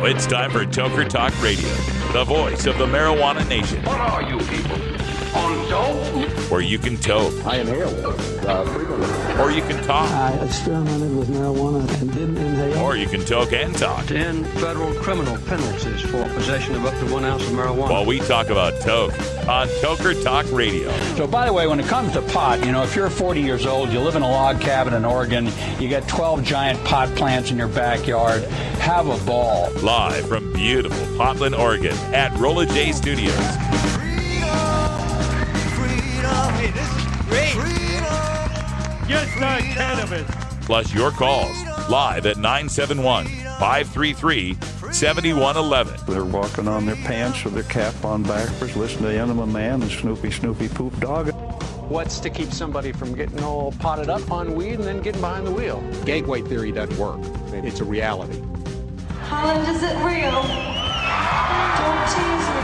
it's time for Toker Talk Radio, the voice of the marijuana nation. What are you people? On dope? Where you can toke. I inhale frequently. Or you can talk. I experimented with marijuana and didn't inhale. Or you can toke and talk. 10 federal criminal penalties for possession of up to 1 ounce of marijuana. While we talk about toke on Toker Talk Radio. So, by the way, when it comes to pot, if you're 40 years old, you live in a log cabin in Oregon, you got 12 giant pot plants in your backyard, have a ball. Live from beautiful Portland, Oregon at Rolla J Studios. Hey, this is great. Just not cannabis. Plus your calls live at 971-533-7111. They're walking on their pants with their cap on backwards, listening to Enema Man and Snoopy Poop Dog. What's to keep somebody from getting all potted up on weed and then getting behind the wheel? Gateway theory doesn't work. It's a reality. Holland, is it real? Don't tease me.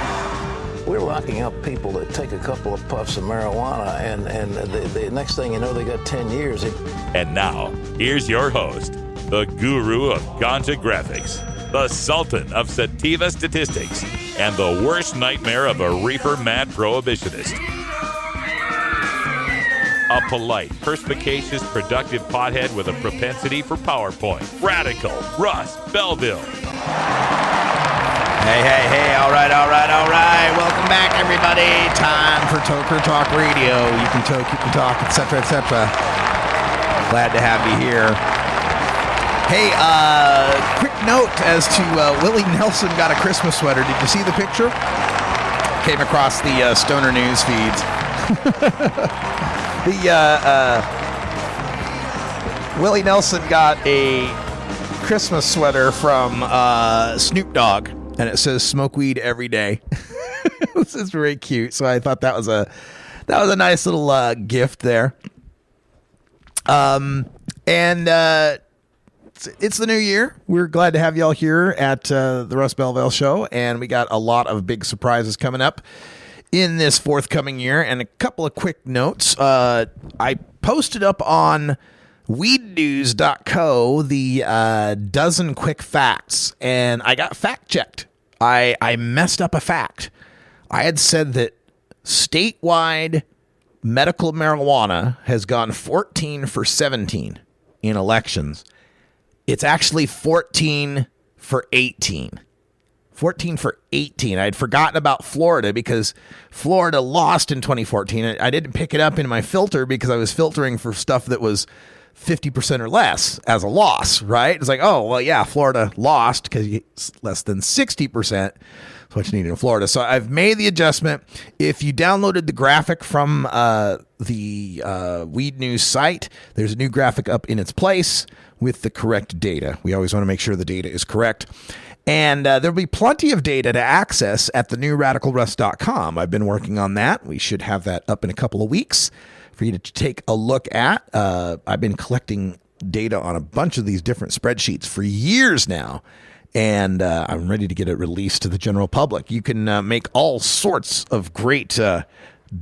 We're locking up people that take a couple of puffs of marijuana, and the next thing you know, they got 10 years. And now, here's your host, the guru of ganja graphics, the sultan of sativa statistics, and the worst nightmare of a reefer mad prohibitionist. A polite, perspicacious, productive pothead with a propensity for PowerPoint. Radical Russ Belville. Hey, all right. Welcome back, everybody. Time for Toker Talk Radio. You can toke, you can talk, etc., etc. Glad to have you here. Hey, quick note as to Willie Nelson got a Christmas sweater. Did you see the picture? Came across the Stoner News feeds. Willie Nelson got a Christmas sweater from Snoop Dogg. And it says "smoke weed every day." This is very cute. So I thought that was a nice little gift there. And it's the new year. We're glad to have y'all here at the Russ Belville Show, and we got a lot of big surprises coming up in this forthcoming year. And a couple of quick notes. I posted up on weednews.co the dozen quick facts, and I got fact checked. I messed up a fact. I had said that statewide medical marijuana has gone 14 for 17 in elections. It's actually 14 for 18. 14 for 18. I'd forgotten about Florida because Florida lost in 2014. I didn't pick it up in my filter because I was filtering for stuff that was 50% or less as a loss, right? It's like, oh, well, yeah, Florida lost because it's less than 60%. That's what you need in Florida. So I've made the adjustment. If you downloaded the graphic from the Weed News site, there's a new graphic up in its place with the correct data. We always want to make sure the data is correct. And there'll be plenty of data to access at thenewradicalruss.com. I've been working on that. We should have that up in a couple of weeks for you to take a look at. I've been collecting data on a bunch of these different spreadsheets for years now, and I'm ready to get it released to the general public. You can make all sorts of great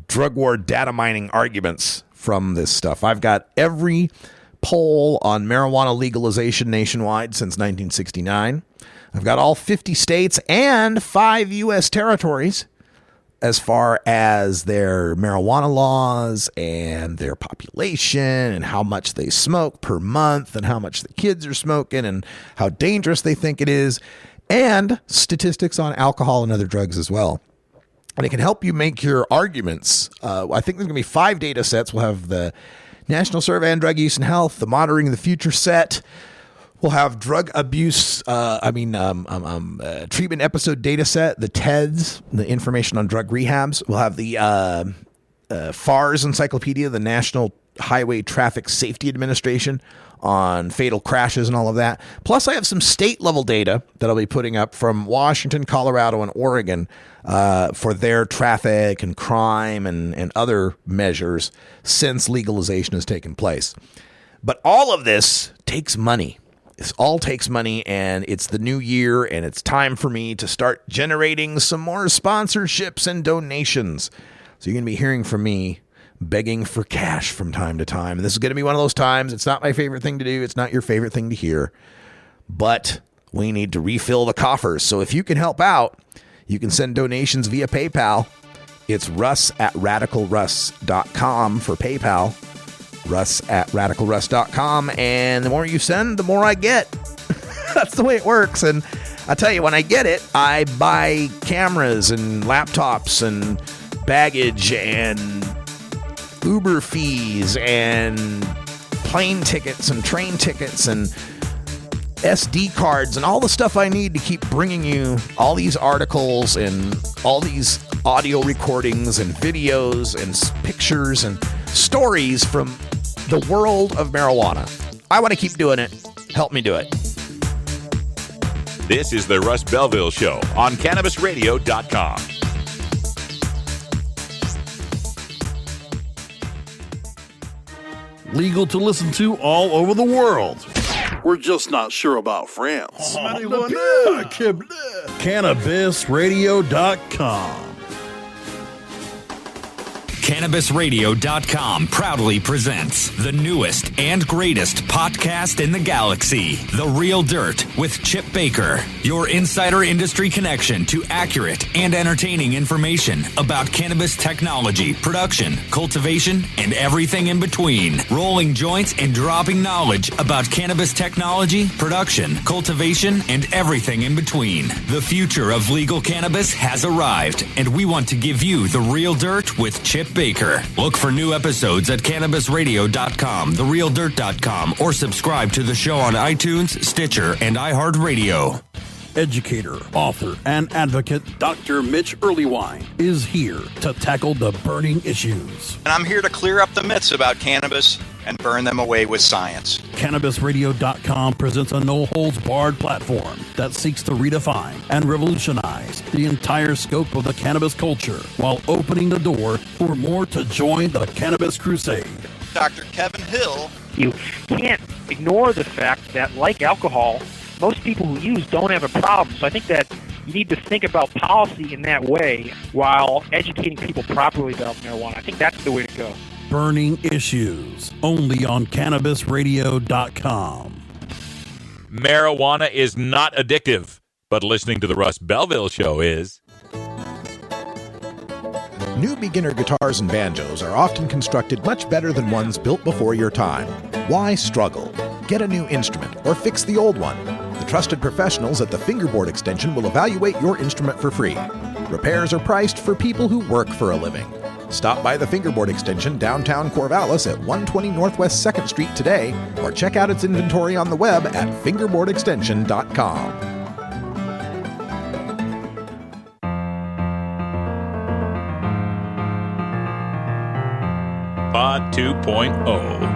drug war data mining arguments from this stuff. I've got every poll on marijuana legalization nationwide since 1969. I've got all 50 states and 5 U.S. territories as far as their marijuana laws and their population and how much they smoke per month and how much the kids are smoking and how dangerous they think it is, and statistics on alcohol and other drugs as well. And it can help you make your arguments. I think there's going to be 5 data sets. We'll have the National Survey on Drug Use and Health, the Monitoring the Future set. We'll have drug abuse, treatment episode data set, the TEDS, the information on drug rehabs. We'll have the FARS Encyclopedia, the National Highway Traffic Safety Administration, on fatal crashes and all of that. Plus, I have some state-level data that I'll be putting up from Washington, Colorado, and Oregon for their traffic and crime and other measures since legalization has taken place. But all of this takes money. This all takes money, and it's the new year, and it's time for me to start generating some more sponsorships and donations. So you're going to be hearing from me begging for cash from time to time. And this is going to be one of those times. It's not my favorite thing to do. It's not your favorite thing to hear. But We need to refill the coffers. So if you can help out, you can send donations via PayPal. It's russ@radicalruss.com for PayPal. russ@radicalruss.com. And the more you send, the more I get. That's the way it works. And I tell you, when I get it, I buy cameras and laptops and baggage and Uber fees and plane tickets and train tickets and SD cards and all the stuff I need to keep bringing you all these articles and all these audio recordings and videos and pictures and stories from the world of marijuana. I want to keep doing it. Help me do it. This is the Russ Belville Show on CannabisRadio.com. Legal to listen to all over the world. We're just not sure about France. CannabisRadio.com. CannabisRadio.com proudly presents the newest and greatest podcast in the galaxy, The Real Dirt with Chip Baker, your insider industry connection to accurate and entertaining information about cannabis technology, production, cultivation, and everything in between. Rolling joints and dropping knowledge about cannabis technology, production, cultivation, and everything in between. The future of legal cannabis has arrived, and we want to give you The Real Dirt with Chip Baker. Look for new episodes at CannabisRadio.com, TheRealDirt.com, or subscribe to the show on iTunes, Stitcher, and iHeartRadio. Educator, author, and advocate Dr. Mitch Earlywine is here to tackle the burning issues. And I'm here to clear up the myths about cannabis and burn them away with science. CannabisRadio.com presents a no-holds-barred platform that seeks to redefine and revolutionize the entire scope of the cannabis culture while opening the door for more to join the cannabis crusade. Dr. Kevin Hill. You can't ignore the fact that, like alcohol, most people who use don't have a problem. So I think that you need to think about policy in that way while educating people properly about marijuana. I think that's the way to go. Burning issues, only on CannabisRadio.com. Marijuana is not addictive, but listening to the Russ Belville Show is. New beginner guitars and banjos are often constructed much better than ones built before your time. Why struggle? Get a new instrument or fix the old one. The trusted professionals at the Fingerboard Extension will evaluate your instrument for free. Repairs are priced for people who work for a living. Stop by the Fingerboard Extension downtown Corvallis at 120 Northwest 2nd Street today, or check out its inventory on the web at fingerboardextension.com. Pod 2.0.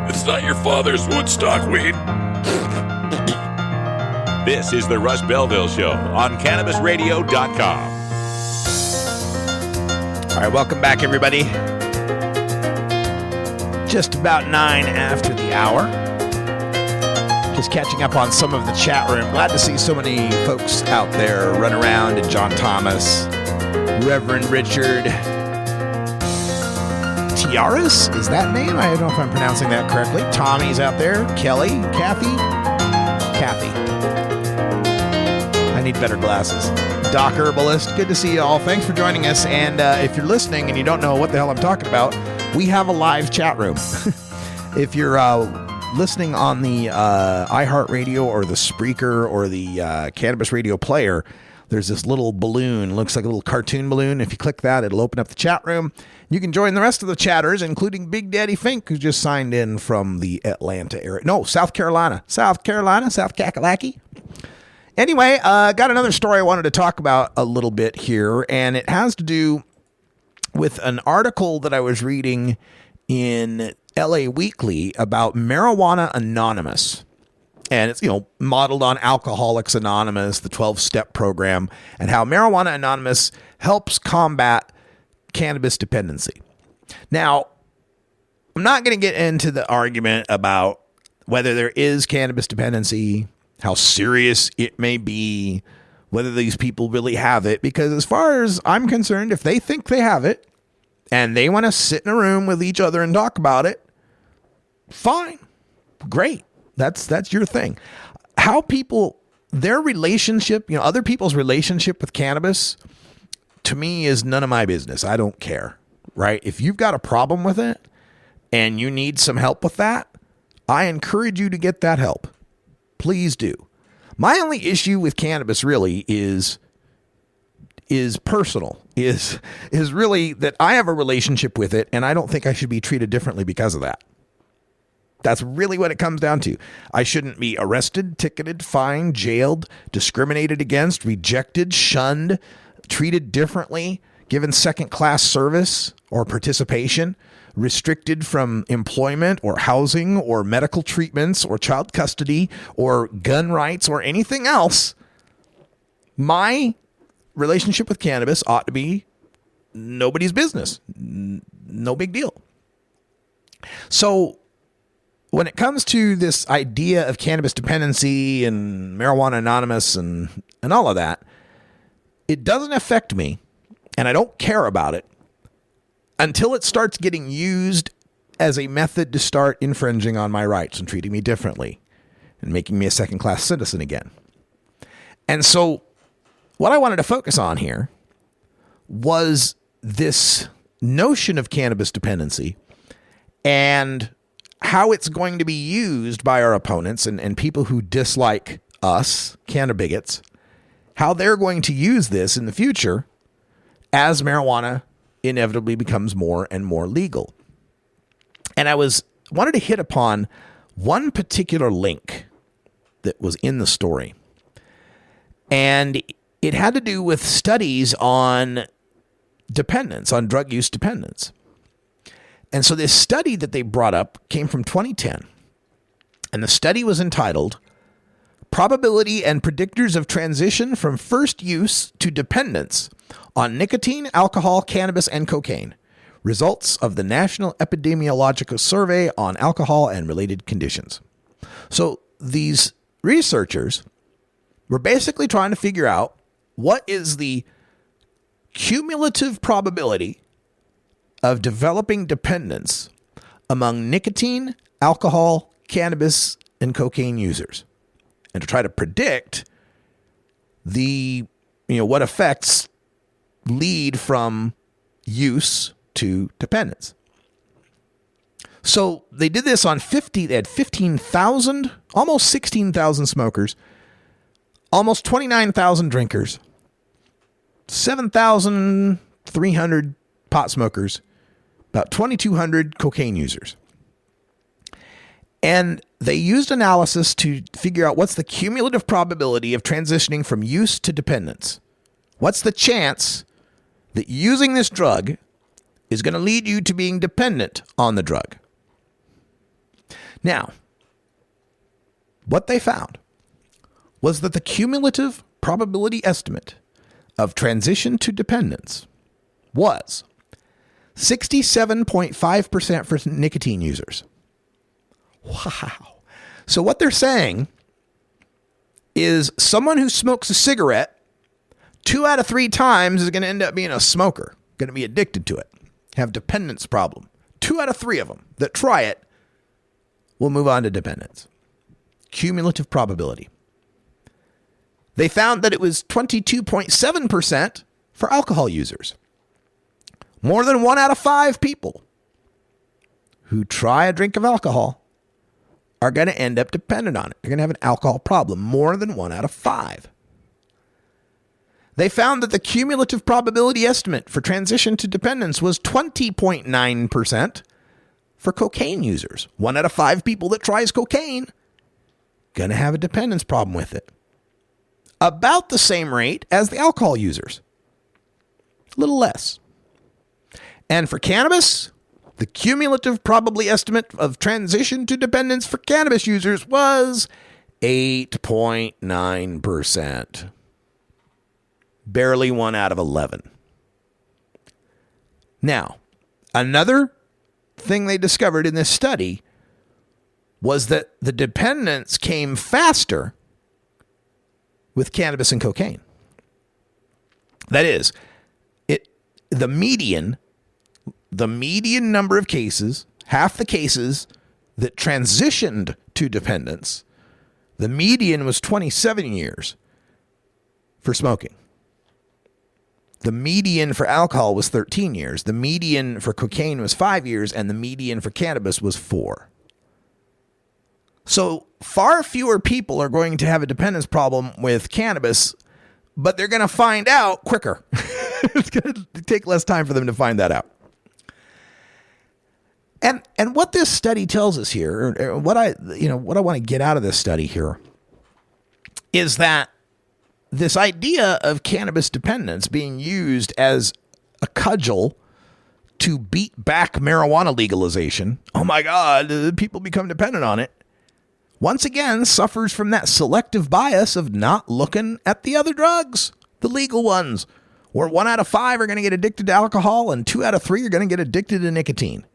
It's not your father's Woodstock weed. This is the Russ Belville Show on CannabisRadio.com. All right, welcome back, everybody. Just about 9 after the hour. Just catching up on some of the chat room. Glad to see so many folks out there run around. And John Thomas, Reverend Richard Tiaras, is that name? I don't know if I'm pronouncing that correctly. Tommy's out there. Kelly, Kathy. I need better glasses. Doc Herbalist, good to see you all. Thanks for joining us. And if you're listening and you don't know what the hell I'm talking about, we have a live chat room. If you're listening on the iHeartRadio or the Spreaker or the Cannabis Radio player, there's this little balloon, looks like a little cartoon balloon. If you click that, it'll open up the chat room. You can join the rest of the chatters, including Big Daddy Fink, who just signed in from the Atlanta area. No, South Carolina, South Kakalaki. Anyway, got another story I wanted to talk about a little bit here, and it has to do with an article that I was reading in LA Weekly about Marijuana Anonymous. And it's, modeled on Alcoholics Anonymous, the 12-step program, and how Marijuana Anonymous helps combat cannabis dependency. Now, I'm not going to get into the argument about whether there is cannabis dependency, how serious it may be, whether these people really have it, because as far as I'm concerned, if they think they have it and they want to sit in a room with each other and talk about it, fine, great. That's your thing. How people, their relationship, other people's relationship with cannabis, to me is none of my business. I don't care, right? If you've got a problem with it and you need some help with that, I encourage you to get that help. Please do. My only issue with cannabis really is personal, is really that I have a relationship with it and I don't think I should be treated differently because of that. That's really what it comes down to. I shouldn't be arrested, ticketed, fined, jailed, discriminated against, rejected, shunned, treated differently, given second-class service or participation, restricted from employment or housing or medical treatments or child custody or gun rights or anything else. My relationship with cannabis ought to be nobody's business. No big deal. So when it comes to this idea of cannabis dependency and Marijuana Anonymous and all of that, it doesn't affect me, and I don't care about it until it starts getting used as a method to start infringing on my rights and treating me differently and making me a second-class citizen again. And so what I wanted to focus on here was this notion of cannabis dependency and how it's going to be used by our opponents and people who dislike us, cannabigots, how they're going to use this in the future as marijuana inevitably becomes more and more legal. And I wanted to hit upon one particular link that was in the story. And it had to do with studies on dependence, on drug use dependence. And so this study that they brought up came from 2010. And the study was entitled Probability and Predictors of Transition from First Use to Dependence on Nicotine, Alcohol, Cannabis, and Cocaine. Results of the National Epidemiological Survey on Alcohol and Related Conditions. So these researchers were basically trying to figure out what is the cumulative probability of developing dependence among nicotine, alcohol, cannabis, and cocaine users, and to try to predict what effects lead from use to dependence. So they did this on they had 15,000, almost 16,000 smokers, almost 29,000 drinkers, 7,300 pot smokers, about 2,200 cocaine users. And they used analysis to figure out what's the cumulative probability of transitioning from use to dependence. What's the chance that using this drug is going to lead you to being dependent on the drug? Now, what they found was that the cumulative probability estimate of transition to dependence was 67.5% for nicotine users. Wow. So what they're saying is someone who smokes a cigarette 2 out of 3 times is going to end up being a smoker, going to be addicted to it, have dependence problem. 2 out of 3 of them that try it will move on to dependence. Cumulative probability. They found that it was 22.7% for alcohol users. More than 1 out of 5 people who try a drink of alcohol are going to end up dependent on it. They're going to have an alcohol problem. More than 1 out of 5. They found that the cumulative probability estimate for transition to dependence was 20.9% for cocaine users. 1 out of 5 people that tries cocaine going to have a dependence problem with it. About the same rate as the alcohol users. A little less. And for cannabis, the cumulative probability estimate of transition to dependence for cannabis users was 8.9%. Barely 1 out of 11. Now, another thing they discovered in this study was that the dependence came faster with cannabis and cocaine. That is, the median number of cases, half the cases that transitioned to dependence, the median was 27 years for smoking. The median for alcohol was 13 years. The median for cocaine was 5 years, and the median for cannabis was 4. So far fewer people are going to have a dependence problem with cannabis, but they're going to find out quicker. It's going to take less time for them to find that out. And what this study tells us here, or what I want to get out of this study here, is that this idea of cannabis dependence being used as a cudgel to beat back marijuana legalization, oh my God, people become dependent on it, once again suffers from that selective bias of not looking at the other drugs, the legal ones, where 1 out of 5 are going to get addicted to alcohol and 2 out of 3 are going to get addicted to nicotine.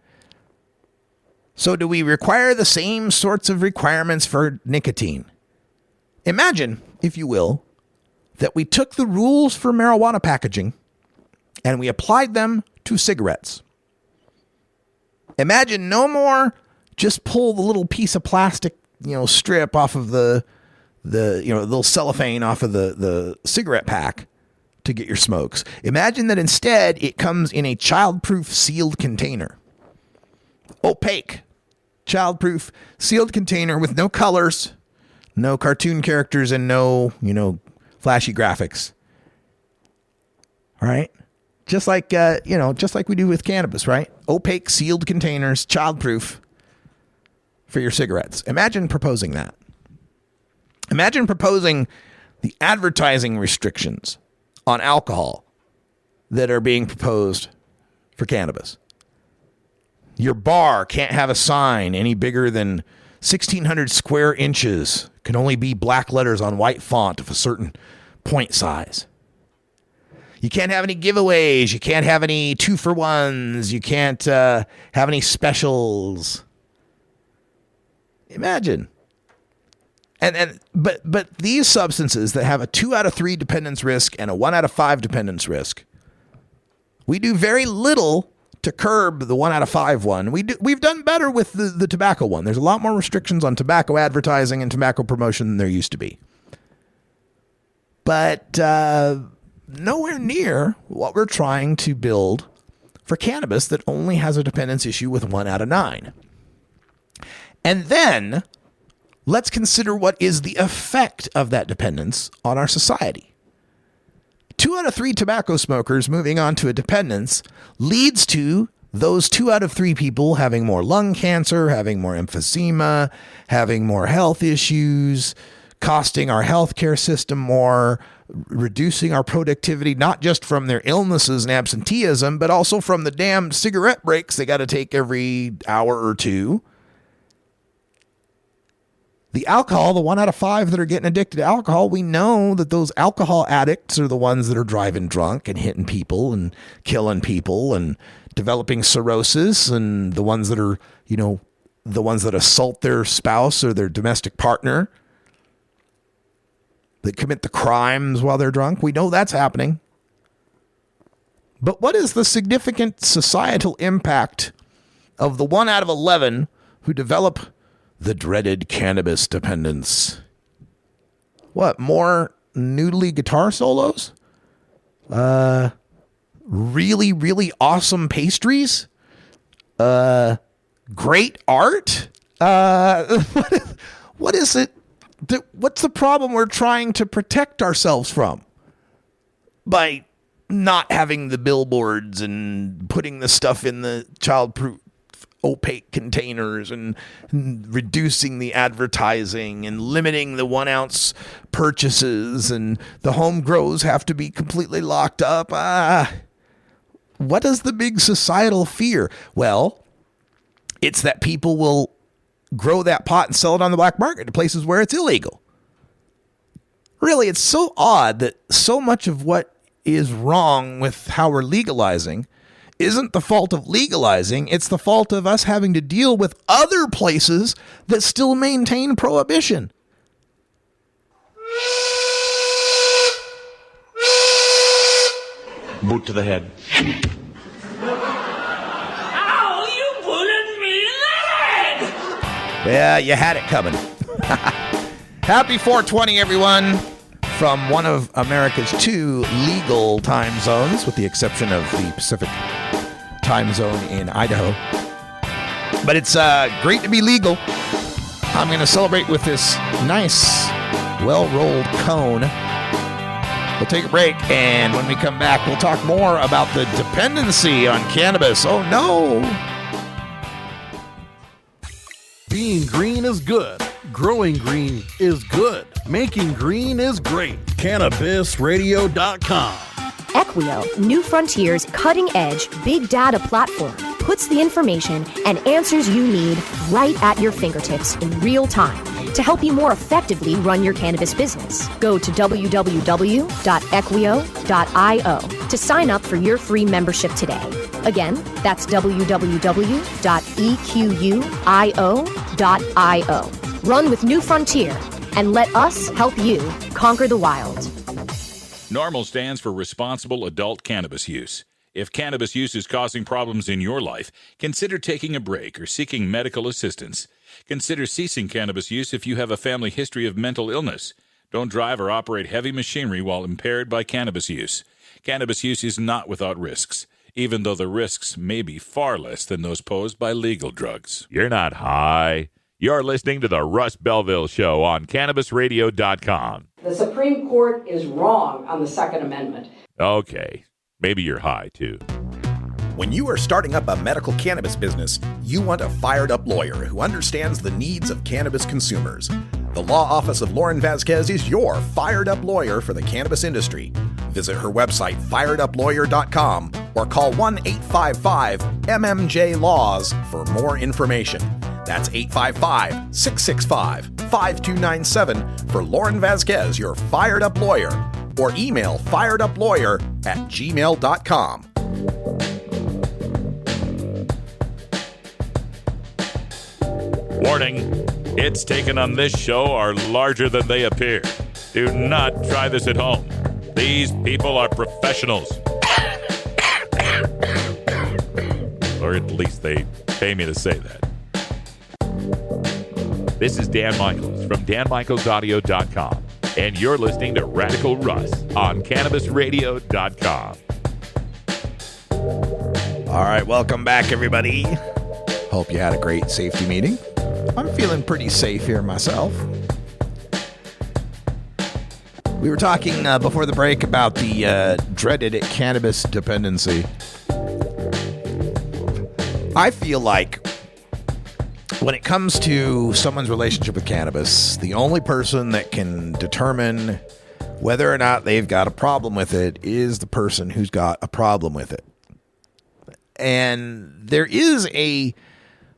So do we require the same sorts of requirements for nicotine? Imagine, if you will, that we took the rules for marijuana packaging and we applied them to cigarettes. Imagine no more just pull the little piece of plastic, strip off of the little cellophane off of the cigarette pack to get your smokes. Imagine that instead it comes in a childproof sealed container. Opaque, childproof, sealed container with no colors, no cartoon characters, and no, flashy graphics. All right? Just like we do with cannabis, right? Opaque, sealed containers, childproof for your cigarettes. Imagine proposing that. Imagine proposing the advertising restrictions on alcohol that are being proposed for cannabis. Your bar can't have a sign any bigger than 1,600 square inches. Can only be black letters on white font of a certain point size. You can't have any giveaways. You can't have any 2-for-1s. You can't have any specials. Imagine. But these substances that have a 2 out of 3 dependence risk and a 1 out of 5 dependence risk, we do very little to curb the 1 out of 5 one. We've done better with the tobacco one. There's a lot more restrictions on tobacco advertising and tobacco promotion than there used to be. But nowhere near what we're trying to build for cannabis that only has a dependence issue with 1 out of 9. And then let's consider what is the effect of that dependence on our society. 2 out of 3 tobacco smokers moving on to a dependence leads to those 2 out of 3 people having more lung cancer, having more emphysema, having more health issues, costing our healthcare system more, reducing our productivity, not just from their illnesses and absenteeism, but also from the damn cigarette breaks they got to take every hour or two. The alcohol, the 1 out of 5 that are getting addicted to alcohol, we know that those alcohol addicts are the ones that are driving drunk and hitting people and killing people and developing cirrhosis, and the ones that are, the ones that assault their spouse or their domestic partner, that commit the crimes while they're drunk. We know that's happening. But what is the significant societal impact of the 1 out of 11 who develop the dreaded cannabis dependence? What, more noodly guitar solos? Really, really awesome pastries? Great art? What is it? What's the problem we're trying to protect ourselves from by not having the billboards and putting the stuff in the childproof opaque containers and reducing the advertising and limiting the 1 ounce purchases, and the home grows have to be completely locked up? What is the big societal fear? Well, it's that people will grow that pot and sell it on the black market to places where it's illegal. Really, it's so odd that so much of what is wrong with how we're legalizing isn't the fault of legalizing. It's the fault of us having to deal with other places that still maintain prohibition. Boot to the head. Ow, you bullet me in the head! Yeah, you had it coming. Happy 420, everyone, from one of America's 2 legal time zones, with the exception of the Pacific time zone in Idaho. But it's great to be legal. I'm going to celebrate with this nice, well-rolled cone. We'll take a break, and when we come back, we'll talk more about the dependency on cannabis. Oh, no! Being green is good. Growing green is good. Making green is great. CannabisRadio.com. Equio, New Frontiers' cutting-edge big data platform, puts the information and answers you need right at your fingertips in real time to help you more effectively run your cannabis business. Go to www.equio.io to sign up for your free membership today. Again, that's www.equio.io. Run with New Frontier and let us help you conquer the wild. NORMAL stands for Responsible Adult Cannabis Use. If cannabis use is causing problems in your life, consider taking a break or seeking medical assistance. Consider ceasing cannabis use if you have a family history of mental illness. Don't drive or operate heavy machinery while impaired by cannabis use. Cannabis use is not without risks, even though the risks may be far less than those posed by legal drugs. You're not high. You're listening to the Russ Belville Show on CannabisRadio.com. The Supreme Court is wrong on the Second Amendment. Okay, maybe you're high, too. When you are starting up a medical cannabis business, you want a fired-up lawyer who understands the needs of cannabis consumers. The law office of Lauren Vasquez is your fired-up lawyer for the cannabis industry. Visit her website, firedupLawyer.com, or call 1-855-MMJ-LAWS for more information. That's 855-665-5297 for Lauren Vasquez, your fired-up lawyer, or email fireduplawyer@gmail.com. Warning, hits taken on this show are larger than they appear. Do not try this at home. These people are professionals. Or at least they pay me to say that. This is Dan Michaels from danmichaelsaudio.com, and you're listening to Radical Russ on CannabisRadio.com. All right, welcome back, everybody. Hope you had a great safety meeting. I'm feeling pretty safe here myself. We were talking before the break about the dreaded cannabis dependency. I feel like when it comes to someone's relationship with cannabis, the only person that can determine whether or not they've got a problem with it is the person who's got a problem with it. And there is a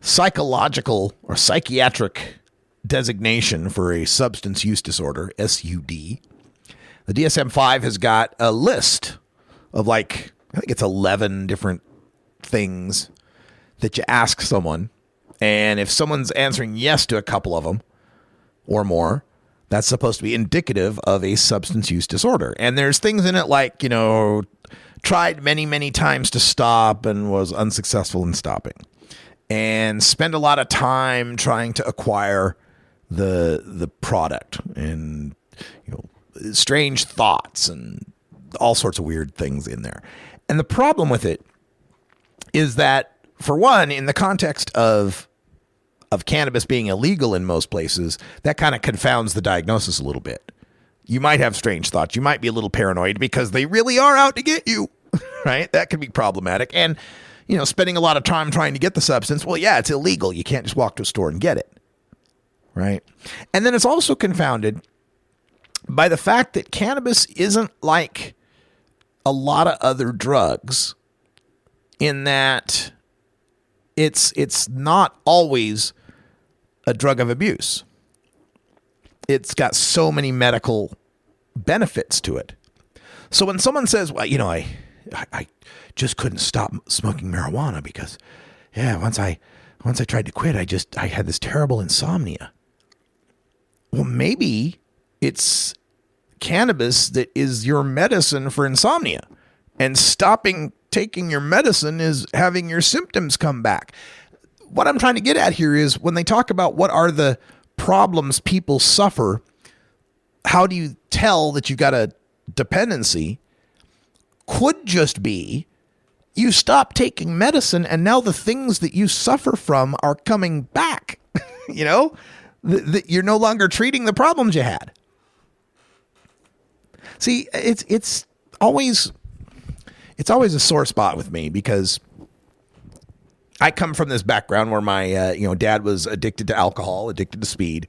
psychological or psychiatric designation for a substance use disorder, SUD. The DSM-5 has got a list of I think it's 11 different things that you ask someone. And if someone's answering yes to a couple of them or more, that's supposed to be indicative of a substance use disorder. And there's things in it like, tried many, many times to stop and was unsuccessful in stopping. And spend a lot of time trying to acquire the product, and strange thoughts and all sorts of weird things in there. And the problem with it is that, for one, in the context of cannabis being illegal in most places, that kind of confounds the diagnosis a little bit. You might have strange thoughts. You might be a little paranoid because they really are out to get you, right? That could be problematic. And, spending a lot of time trying to get the substance, well, yeah, it's illegal. You can't just walk to a store and get it, right? And then it's also confounded by the fact that cannabis isn't like a lot of other drugs in that it's not always a drug of abuse. It's got so many medical benefits to it. So when someone says, well, I just couldn't stop smoking marijuana because, once I tried to quit, I had this terrible insomnia. Well, maybe it's cannabis that is your medicine for insomnia, and stopping taking your medicine is having your symptoms come back. what I'm trying to get at here is when they talk about what are the problems people suffer, how do you tell that you've got a dependency? Could just be you stop taking medicine and now the things that you suffer from are coming back. You know, you're no longer treating the problems you had. See, it's always a sore spot with me because I come from this background where my dad was addicted to alcohol, addicted to speed,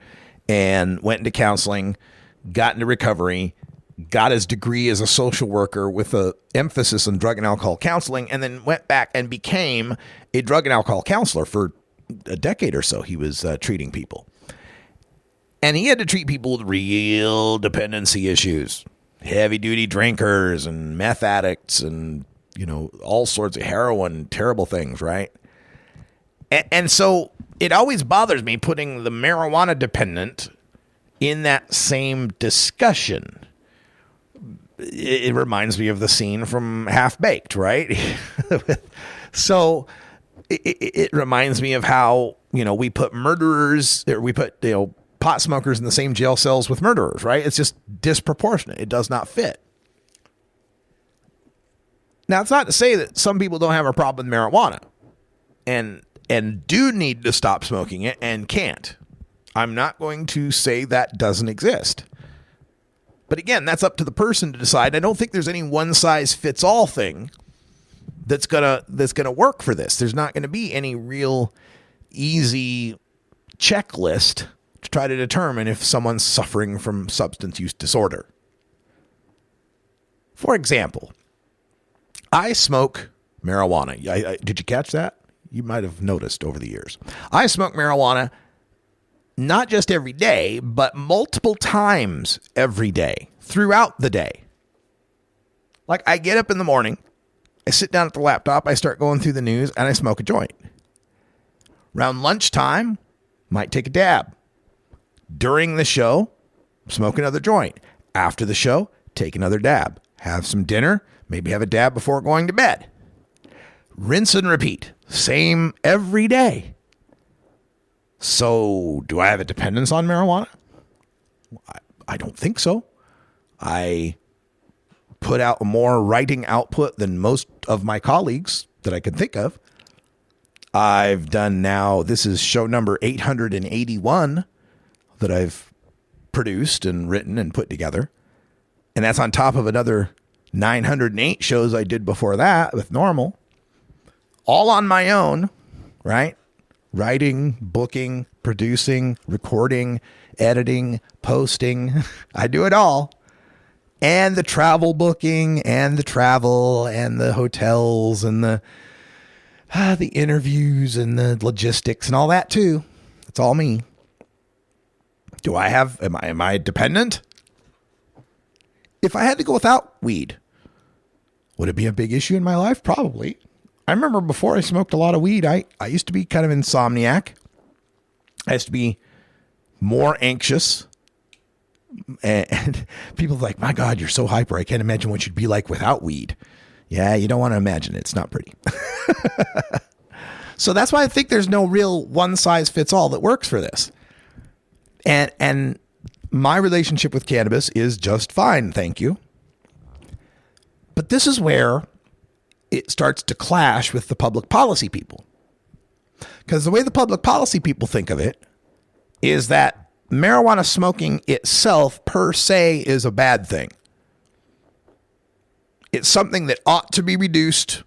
and went into counseling, got into recovery, got his degree as a social worker with an emphasis on drug and alcohol counseling, and then went back and became a drug and alcohol counselor for a decade or so. He was treating people. And he had to treat people with real dependency issues, heavy-duty drinkers and meth addicts and, all sorts of heroin, terrible things, right? And so it always bothers me putting the marijuana dependent in that same discussion. It reminds me of the scene from Half Baked, right? So it reminds me of how, we put murderers, or we put, pot smokers in the same jail cells with murderers, right? It's just disproportionate. It does not fit. Now, it's not to say that some people don't have a problem with marijuana and do need to stop smoking it and can't. I'm not going to say that doesn't exist. But again, that's up to the person to decide. I don't think there's any one size fits all thing that's gonna work for this. There's not going to be any real easy checklist to try to determine if someone's suffering from substance use disorder. For example, I smoke marijuana. Did you catch that? You might have noticed over the years. I smoke marijuana not just every day, but multiple times every day, throughout the day. Like, I get up in the morning, I sit down at the laptop, I start going through the news, and I smoke a joint. Around lunchtime, might take a dab. During the show, smoke another joint. After the show, take another dab. Have some dinner, maybe have a dab before going to bed. Rinse and repeat. Same every day. So, do I have a dependence on marijuana? I don't think so. I put out more writing output than most of my colleagues that I can think of. I've done now, this is show number 881 that I've produced and written and put together. And that's on top of another 908 shows I did before that with Normal. All on my own, right? Writing, booking, producing, recording, editing, posting. I do it all. And the travel booking and the travel and the hotels and the interviews and the logistics and all that too. It's all me. Am I dependent? If I had to go without weed, would it be a big issue in my life? Probably. I remember before I smoked a lot of weed, I used to be kind of insomniac. I used to be more anxious. And people are like, my God, you're so hyper. I can't imagine what you'd be like without weed. Yeah, you don't want to imagine it. It's not pretty. So that's why I think there's no real one size fits all that works for this. And my relationship with cannabis is just fine, thank you. But this is where it starts to clash with the public policy people. Because the way the public policy people think of it is that marijuana smoking itself per se is a bad thing. It's something that ought to be reduced,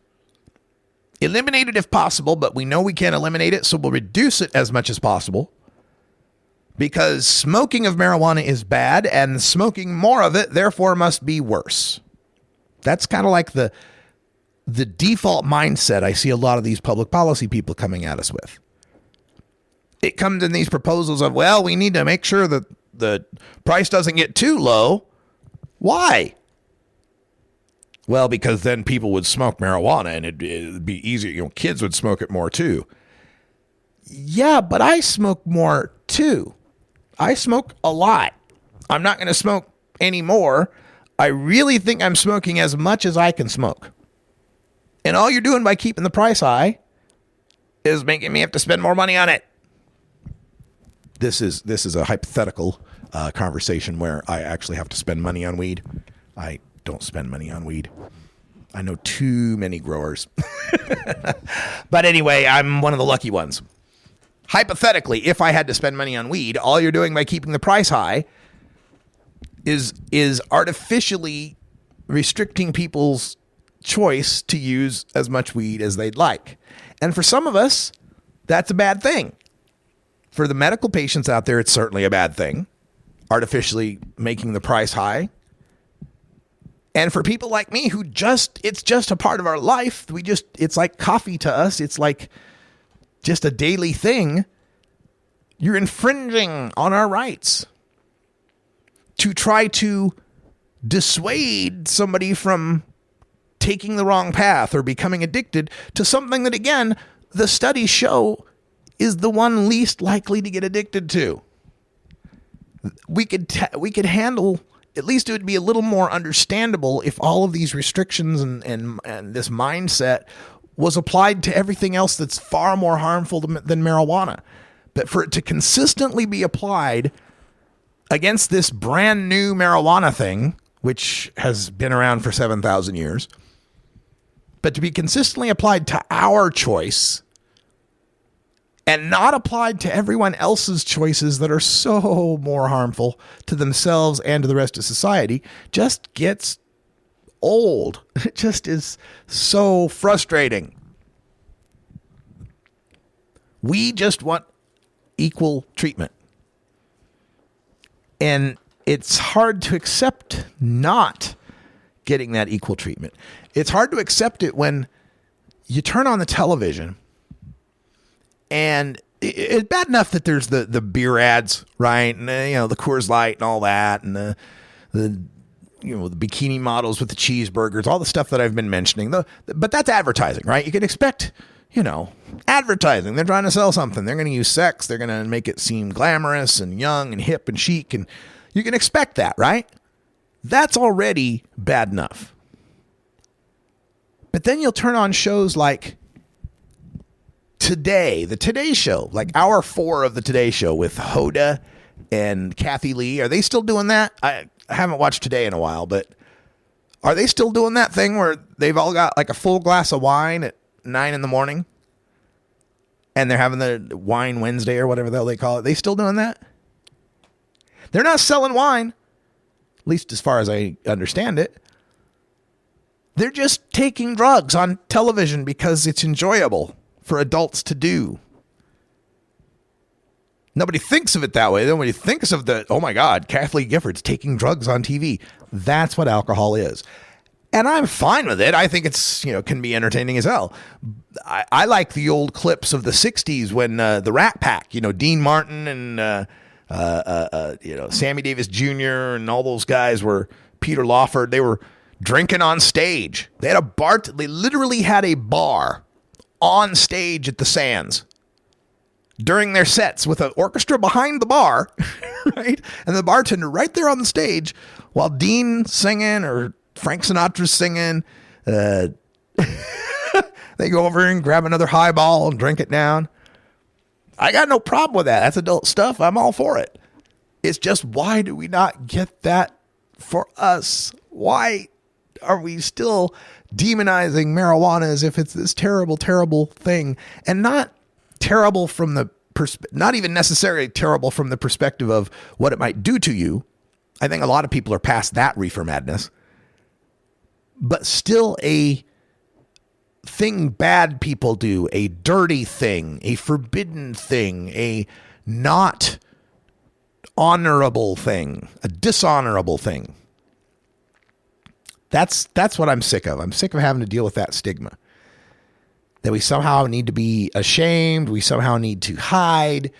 eliminated if possible, but we know we can't eliminate it, so we'll reduce it as much as possible. Because smoking of marijuana is bad, and smoking more of it, therefore, must be worse. That's kind of like the default mindset I see a lot of these public policy people coming at us with. It comes in these proposals of, well, we need to make sure that the price doesn't get too low. Why? Well, because then people would smoke marijuana and it'd be easier. Kids would smoke it more too. Yeah, but I smoke more too. I smoke a lot. I'm not going to smoke anymore. I really think I'm smoking as much as I can smoke. And all you're doing by keeping the price high is making me have to spend more money on it. This is a hypothetical conversation where I actually have to spend money on weed. I don't spend money on weed. I know too many growers. But anyway, I'm one of the lucky ones. Hypothetically, if I had to spend money on weed, all you're doing by keeping the price high is artificially restricting people's choice to use as much weed as they'd like. And for some of us, that's a bad thing. For the medical patients out there, it's certainly a bad thing, artificially making the price high. And for people like me who it's just a part of our life. It's like coffee to us. It's like just a daily thing. You're infringing on our rights to try to dissuade somebody from taking the wrong path or becoming addicted to something that, again, the studies show is the one least likely to get addicted to. We could handle, at least it would be a little more understandable if all of these restrictions and this mindset was applied to everything else that's far more harmful than marijuana. But for it to consistently be applied against this brand new marijuana thing, which has been around for 7,000 years, but to be consistently applied to our choice and not applied to everyone else's choices that are so more harmful to themselves and to the rest of society, just gets old. It just is so frustrating. We just want equal treatment. And it's hard to accept not getting that equal treatment. It's hard to accept it when you turn on the television and it's bad enough that there's the beer ads, right? And the Coors Light and all that, and the bikini models with the cheeseburgers, all the stuff that I've been mentioning. But that's advertising, right? You can expect, advertising. They're trying to sell something. They're going to use sex. They're going to make it seem glamorous and young and hip and chic, and you can expect that, right? That's already bad enough. But then you'll turn on shows like the Today Show, like hour 4 of the Today Show with Hoda and Kathy Lee. Are they still doing that? I haven't watched Today in a while, but are they still doing that thing where they've all got like a full glass of wine at 9 a.m. and they're having the Wine Wednesday or whatever the hell they call it? They still doing that? They're not selling wine, at least as far as I understand it. They're just taking drugs on television because it's enjoyable for adults to do. Nobody thinks of it that way. Nobody thinks of oh my God, Kathleen Gifford's taking drugs on TV. That's what alcohol is. And I'm fine with it. I think it's, can be entertaining as hell. I like the old clips of the 60s when the Rat Pack, Dean Martin and, Sammy Davis Jr. and all those guys were Peter Lawford. They were drinking on stage. They had they literally had a bar on stage at the Sands during their sets with an orchestra behind the bar, right? And the bartender right there on the stage while Dean singing or Frank Sinatra's singing. They go over and grab another highball and drink it down. I got no problem with that. That's adult stuff. I'm all for it. It's just, why do we not get that for us? Why are we still demonizing marijuana as if it's this terrible, terrible thing, and not terrible from not even necessarily terrible from the perspective of what it might do to you. I think a lot of people are past that reefer madness, but still a thing bad people do, a dirty thing, a forbidden thing, a not honorable thing, a dishonorable thing. That's what I'm sick of. I'm sick of having to deal with that stigma. That we somehow need to be ashamed. We somehow need to hide.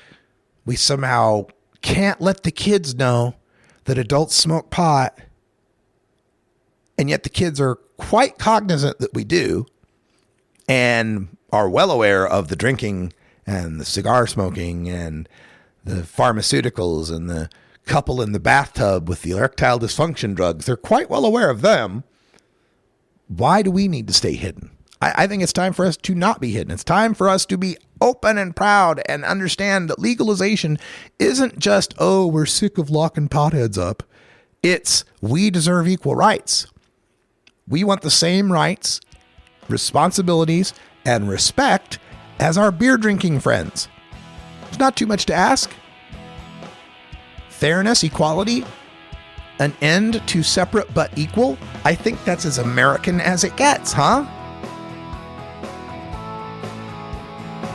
We somehow can't let the kids know that adults smoke pot. And yet the kids are quite cognizant that we do and are well aware of the drinking and the cigar smoking and the pharmaceuticals and the couple in the bathtub with the erectile dysfunction drugs. They're quite well aware of them. Why do we need to stay hidden? I think it's time for us to not be hidden. It's time for us to be open and proud and understand that legalization isn't just, oh, we're sick of locking potheads up. It's we deserve equal rights. We want the same rights, responsibilities, and respect as our beer drinking friends. It's not too much to ask. Fairness, equality, an end to separate but equal. I think that's as American as it gets, huh?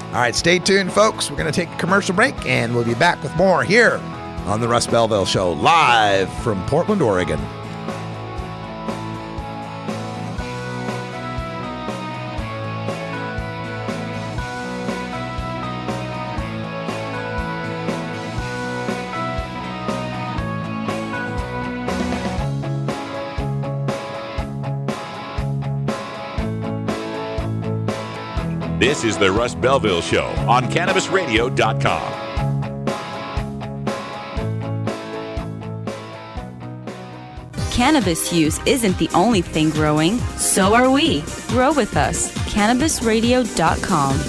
All right, stay tuned, folks. We're going to take a commercial break, and we'll be back with more here on the Russ Belville Show, live from Portland, Oregon. This is the Russ Belville Show on CannabisRadio.com. Cannabis use isn't the only thing growing, so are we. Grow with us. CannabisRadio.com.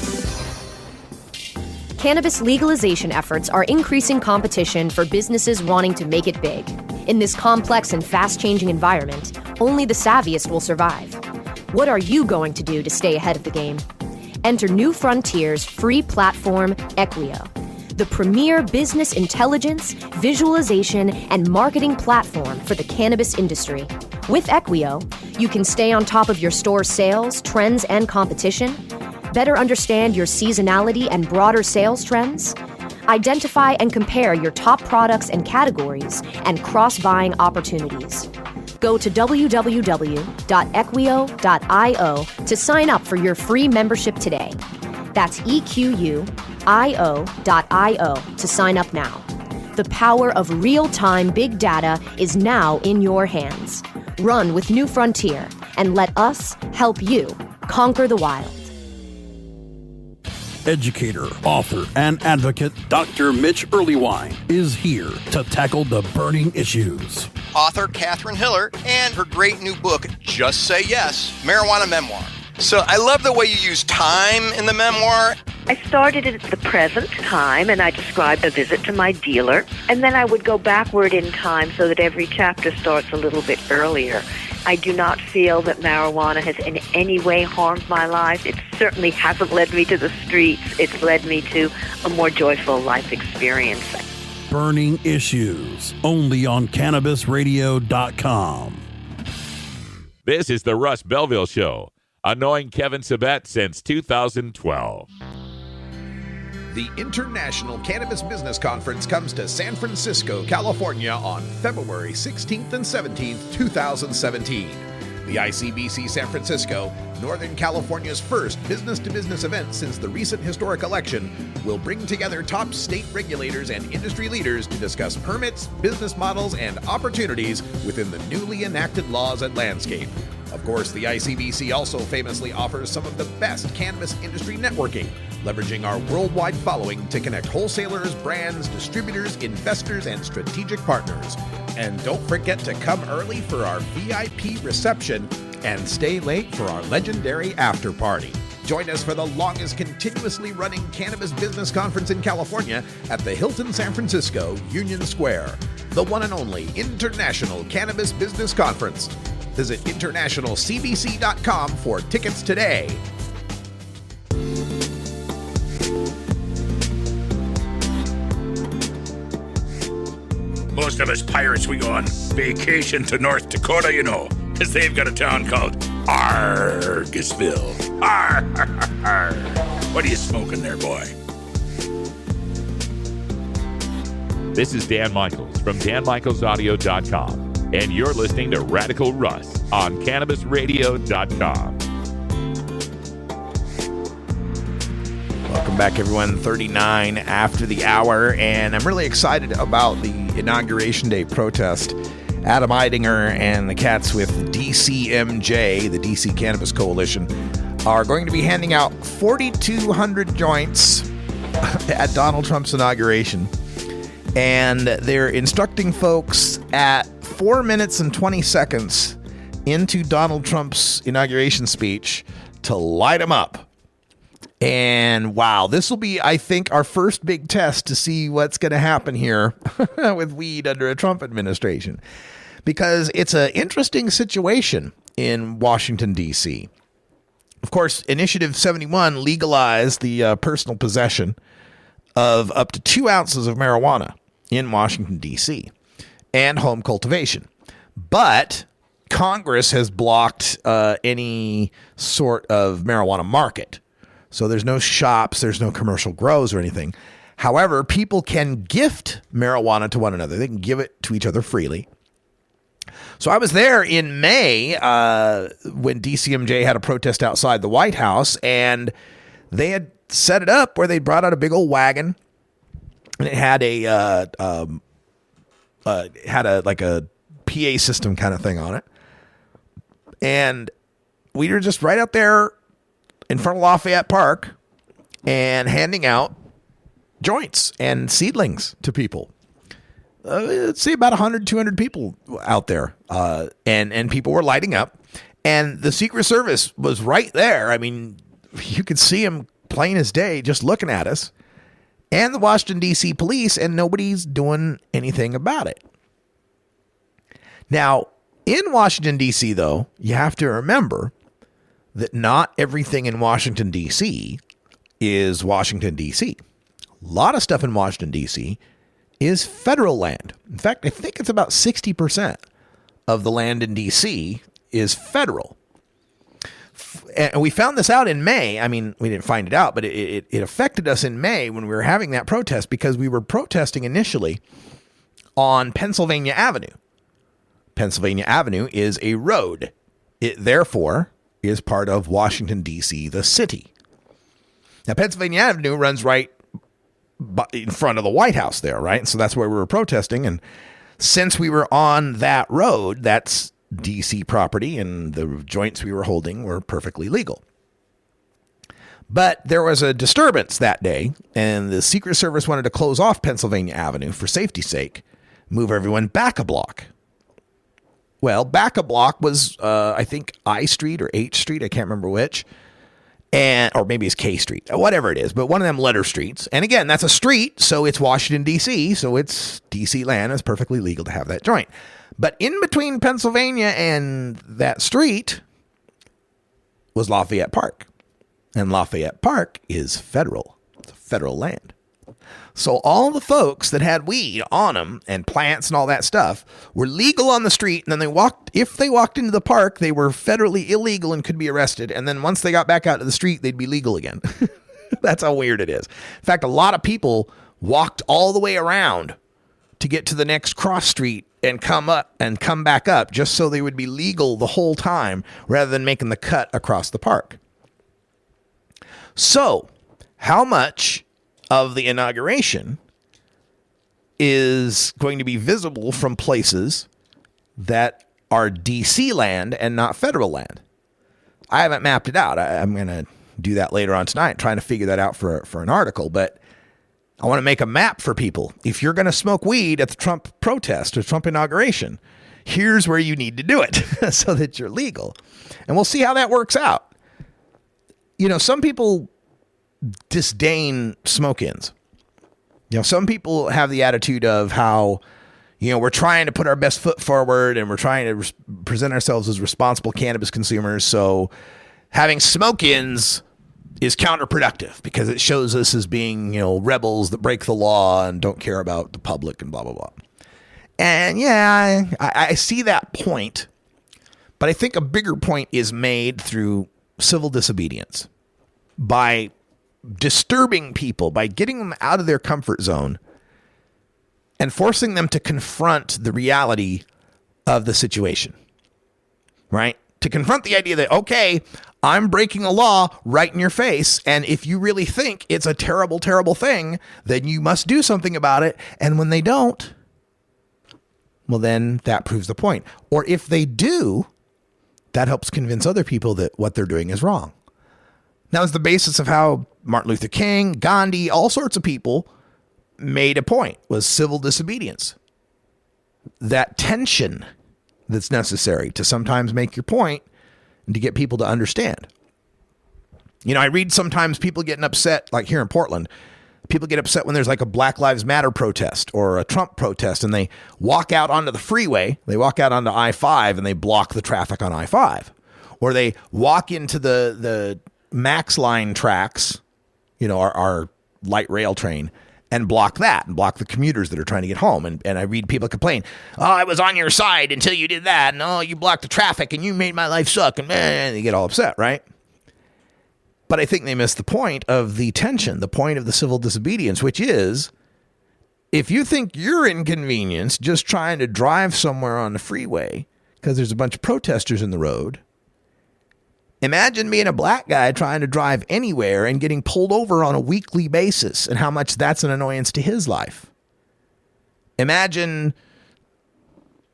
Cannabis legalization efforts are increasing competition for businesses wanting to make it big. In this complex and fast-changing environment, only the savviest will survive. What are you going to do to stay ahead of the game? Enter New Frontier's free platform, Equio, the premier business intelligence, visualization, and marketing platform for the cannabis industry. With Equio, you can stay on top of your store's sales, trends, and competition, better understand your seasonality and broader sales trends, identify and compare your top products and categories, and cross-buying opportunities. Go to www.equio.io to sign up for your free membership today. That's EQUIO.io to sign up now. The power of real-time big data is now in your hands. Run with New Frontier and let us help you conquer the wild. Educator, author, and advocate Dr. Mitch Earlywine is here to tackle the burning issues. Author Catherine Hiller and her great new book, Just Say Yes, Marijuana Memoir. So I love the way you use time in the memoir. I started at the present time, and I described a visit to my dealer, and then I would go backward in time so that every chapter starts a little bit earlier. I do not feel that marijuana has in any way harmed my life. It certainly hasn't led me to the streets. It's led me to a more joyful life experience. Burning issues, only on CannabisRadio.com. This is the Russ Belville Show, annoying Kevin Sabet since 2012. The International Cannabis Business Conference comes to San Francisco, California on February 16th and 17th, 2017. The ICBC San Francisco, Northern California's first business-to-business event since the recent historic election, will bring together top state regulators and industry leaders to discuss permits, business models, and opportunities within the newly enacted laws and landscape. Of course, the ICBC also famously offers some of the best cannabis industry networking, leveraging our worldwide following to connect wholesalers, brands, distributors, investors, and strategic partners. And don't forget to come early for our VIP reception and stay late for our legendary after party. Join us for the longest continuously running cannabis business conference in California at the Hilton San Francisco, Union Square, the one and only International Cannabis Business Conference. Visit internationalcbc.com for tickets today. Most of us pirates, we go on vacation to North Dakota, you know, because they've got a town called Argusville. Arr, arr, arr. What are you smoking there, boy? This is Dan Michaels from DanMichaelsAudio.com. And you're listening to Radical Russ on CannabisRadio.com. Welcome back, everyone. 39 after the hour, and I'm really excited about the Inauguration Day protest. Adam Eidinger and the cats with DCMJ, the DC Cannabis Coalition, are going to be handing out 4,200 joints at Donald Trump's inauguration. And they're instructing folks at 4 minutes and 20 seconds into Donald Trump's inauguration speech to light them up. And wow, this will be, I think, our first big test to see what's going to happen here with weed under a Trump administration. Because it's an interesting situation in Washington, D.C. Of course, Initiative 71 legalized the personal possession of up to 2 ounces of marijuana in Washington, D.C. and home cultivation. But Congress has blocked any sort of marijuana market. So there's no shops, there's no commercial grows or anything. However, people can gift marijuana to one another. They can give it to each other freely. So I was there in May when DCMJ had a protest outside the White House, and they had set it up where they brought out a big old wagon, and it had a PA system kind of thing on it. And we were just right out there in front of Lafayette Park and handing out joints and seedlings to people. Let's say about 100, 200 people out there. And people were lighting up. And the Secret Service was right there. I mean, you could see them plain as day just looking at us. And the Washington, D.C. police, and nobody's doing anything about it. Now, in Washington, D.C., though, you have to remember that not everything in Washington, D.C. is Washington, D.C. A lot of stuff in Washington, D.C. is federal land. In fact, I think it's about 60% of the land in D.C. is federal. And we found this out in May. I mean, we didn't find it out, but it affected us in May when we were having that protest because we were protesting initially on Pennsylvania Avenue. Pennsylvania Avenue is a road. It, therefore, is part of Washington, D.C., the city. Now, Pennsylvania Avenue runs right in front of the White House there, right? So that's where we were protesting. And since we were on that road, that's D.C. property, and the joints we were holding were perfectly legal. But there was a disturbance that day, and the Secret Service wanted to close off Pennsylvania Avenue for safety's sake, move everyone back a block. Well, back a block was, I think, I Street or H Street. I can't remember which. Or maybe it's K Street, whatever it is. But one of them letter streets. And again, that's a street, so it's Washington, D.C., so it's D.C. land. It's perfectly legal to have that joint. But in between Pennsylvania and that street was Lafayette Park. And Lafayette Park is federal. It's federal land. So all the folks that had weed on them and plants and all that stuff were legal on the street. And then if they walked into the park, they were federally illegal and could be arrested. And then once they got back out to the street, they'd be legal again. That's how weird it is. In fact, a lot of people walked all the way around to get to the next cross street and come up and come back up just so they would be legal the whole time rather than making the cut across the park. So how much of the inauguration is going to be visible from places that are DC land and not federal land? I haven't mapped it out. I'm going to do that later on tonight, trying to figure that out for an article. But I want to make a map for people. If you're going to smoke weed at the Trump protest or Trump inauguration, here's where you need to do it so that you're legal. And we'll see how that works out. You know, some people disdain smoke-ins. You know, some people have the attitude of how, you know, we're trying to put our best foot forward and we're trying to present ourselves as responsible cannabis consumers. So having smoke-ins is counterproductive because it shows us as being, you know, rebels that break the law and don't care about the public and blah, blah, blah. And yeah, I see that point, but I think a bigger point is made through civil disobedience by disturbing people, by getting them out of their comfort zone and forcing them to confront the reality of the situation, right? To confront the idea that, okay, I'm breaking a law right in your face, and if you really think it's a terrible, terrible thing, then you must do something about it. And when they don't, well, then that proves the point. Or if they do, that helps convince other people that what they're doing is wrong. That was the basis of how Martin Luther King, Gandhi, all sorts of people made a point, was civil disobedience. That tension that's necessary to sometimes make your point and to get people to understand. You know, I read sometimes people getting upset, like here in Portland, people get upset when there's like a Black Lives Matter protest or a Trump protest, and they walk out onto the freeway, they walk out onto I-5 and they block the traffic on I-5. Or they walk into the Max Line tracks, you know, our light rail train, and block that and block the commuters that are trying to get home. And I read people complain, oh, I was on your side until you did that. And oh, you blocked the traffic and you made my life suck. And they get all upset, right? But I think they miss the point of the tension, the point of the civil disobedience, which is if you think you're inconvenienced just trying to drive somewhere on the freeway because there's a bunch of protesters in the road, imagine being a black guy trying to drive anywhere and getting pulled over on a weekly basis and how much that's an annoyance to his life. Imagine,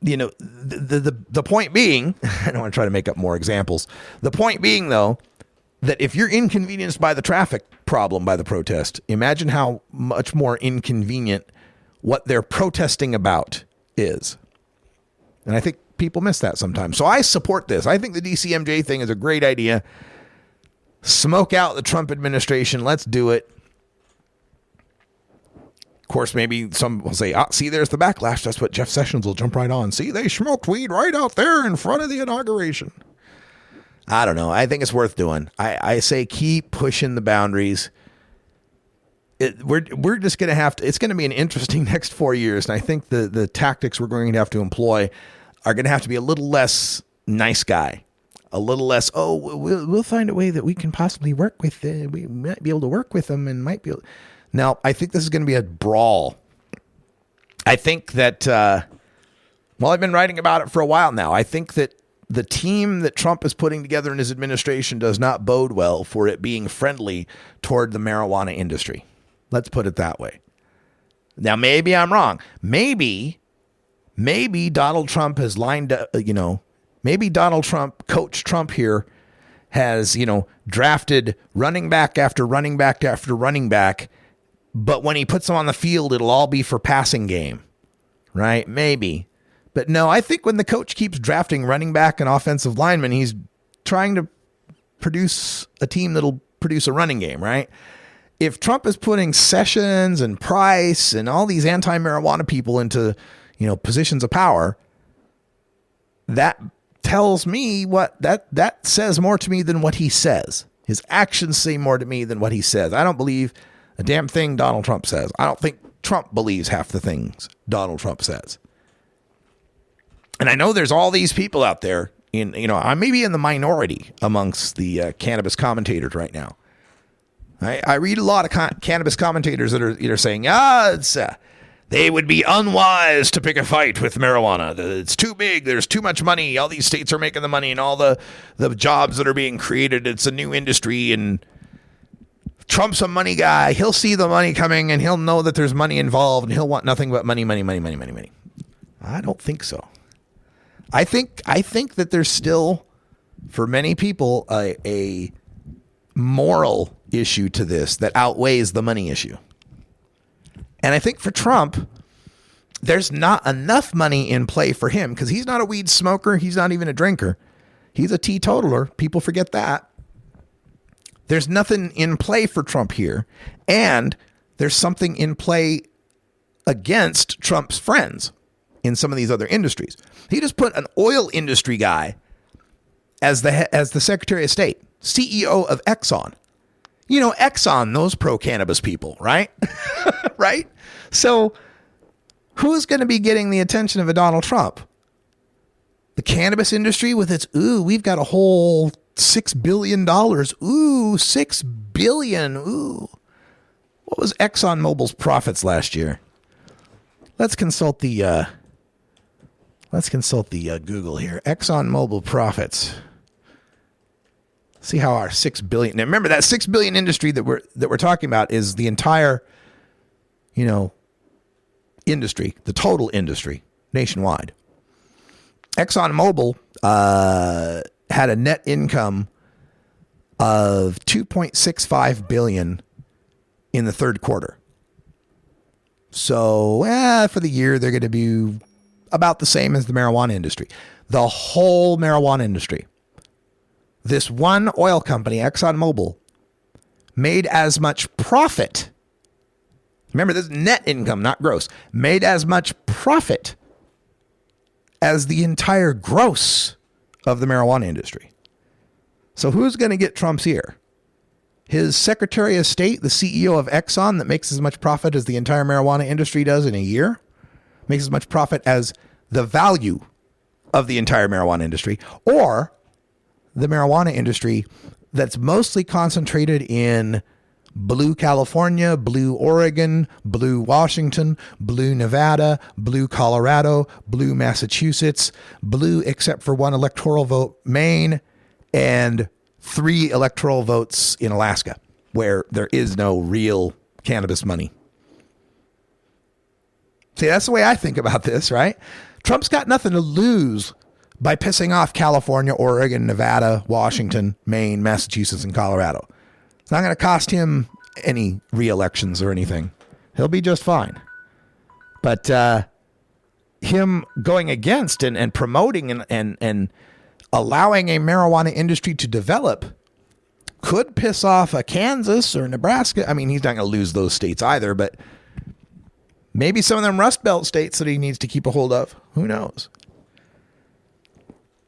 you know, the point being, I don't want to try to make up more examples. The point being, though, that if you're inconvenienced by the traffic problem by the protest, imagine how much more inconvenient what they're protesting about is. And I think people miss that sometimes. So I support this. I think the DCMJ thing is a great idea. Smoke out the Trump administration. Let's do it. Of course, maybe some will say, see, there's the backlash. That's what Jeff Sessions will jump right on. See, they smoked weed right out there in front of the inauguration. I don't know. I think it's worth doing. I say keep pushing the boundaries. We're just going to have to, it's going to be an interesting next 4 years. And I think the tactics we're going to have to employ are going to have to be a little less nice guy, a little less, oh, we'll find a way that we can possibly work with it. We might be able to work with them and might be able. Now, I think this is going to be a brawl. I think that, well, I've been writing about it for a while now. I think that the team that Trump is putting together in his administration does not bode well for it being friendly toward the marijuana industry. Let's put it that way. Now, maybe I'm wrong. Maybe Donald Trump has lined up, maybe Donald Trump, Coach Trump here, has, drafted running back after running back after running back. But when he puts them on the field, it'll all be for passing game, right? Maybe. But no, I think when the coach keeps drafting running back and offensive linemen, he's trying to produce a team that'll produce a running game, right? If Trump is putting Sessions and Price and all these anti-marijuana people into, positions of power, that tells me that says more to me than what he says. His actions say more to me than what he says. I don't believe a damn thing Donald Trump says. I don't think Trump believes half the things Donald Trump says. And I know there's all these people out there I may be in the minority amongst the cannabis commentators right now. I read a lot of cannabis commentators that are saying, they would be unwise to pick a fight with marijuana. It's too big. There's too much money. All these states are making the money and all the jobs that are being created. It's a new industry and Trump's a money guy. He'll see the money coming and he'll know that there's money involved and he'll want nothing but money, money, money, money, money, money. I don't think so. I think that there's still, for many people, a moral issue to this that outweighs the money issue. And I think for Trump, there's not enough money in play for him because he's not a weed smoker. He's not even a drinker. He's a teetotaler. People forget that. There's nothing in play for Trump here. And there's something in play against Trump's friends in some of these other industries. He just put an oil industry guy as the Secretary of State, CEO of Exxon. Exxon, those pro-cannabis people, right? Right? So who's going to be getting the attention of a Donald Trump? The cannabis industry with its, we've got a whole $6 billion. $6 billion. What was ExxonMobil's profits last year? Let's consult the Google here. ExxonMobil profits. See how our $6 billion. Now remember that $6 billion industry that we're talking about is the entire, industry, the total industry nationwide. ExxonMobil had a net income of $2.65 billion in the third quarter. So for the year, they're going to be about the same as the marijuana industry. The whole marijuana industry. This one oil company, ExxonMobil, made as much profit. Remember, this is net income, not gross. Made as much profit as the entire gross of the marijuana industry. So who's going to get Trump's ear? His Secretary of State, the CEO of Exxon, that makes as much profit as the entire marijuana industry does in a year, makes as much profit as the value of the entire marijuana industry, or the marijuana industry that's mostly concentrated in blue California, blue Oregon, blue Washington, blue Nevada, blue Colorado, blue Massachusetts, blue except for one electoral vote, Maine, and 3 electoral votes in Alaska, where there is no real cannabis money. See, that's the way I think about this, right? Trump's got nothing to lose by pissing off California, Oregon, Nevada, Washington, Maine, Massachusetts, and Colorado. It's not going to cost him any re-elections or anything. He'll be just fine. But him going against and promoting and allowing a marijuana industry to develop could piss off a Kansas or Nebraska. I mean, he's not going to lose those states either, but maybe some of them Rust Belt states that he needs to keep a hold of. Who knows?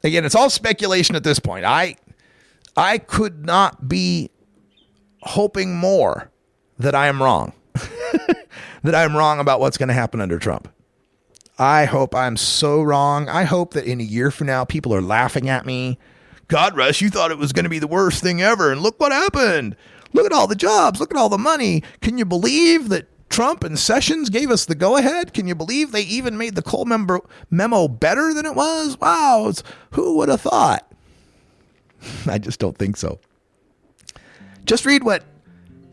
Again, it's all speculation at this point. I could not be hoping more that I am wrong. That I'm wrong about what's going to happen under Trump. I hope I'm so wrong. I hope that in a year from now, people are laughing at me. God, Russ, you thought it was going to be the worst thing ever. And look what happened. Look at all the jobs. Look at all the money. Can you believe that Trump and Sessions gave us the go-ahead? Can you believe they even made the Cole memo better than it was? Wow. Who would have thought? I just don't think so. Just read what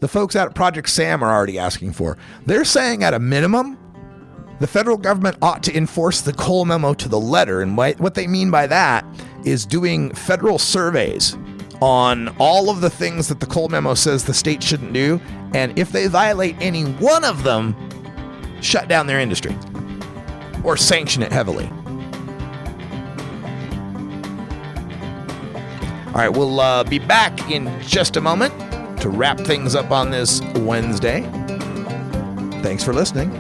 the folks out at Project Sam are already asking for. They're saying at a minimum, the federal government ought to enforce the Cole memo to the letter. And what they mean by that is doing federal surveys on all of the things that the Cole memo says the state shouldn't do. And if they violate any one of them, shut down their industry or sanction it heavily. All right, we'll be back in just a moment to wrap things up on this Wednesday. Thanks for listening.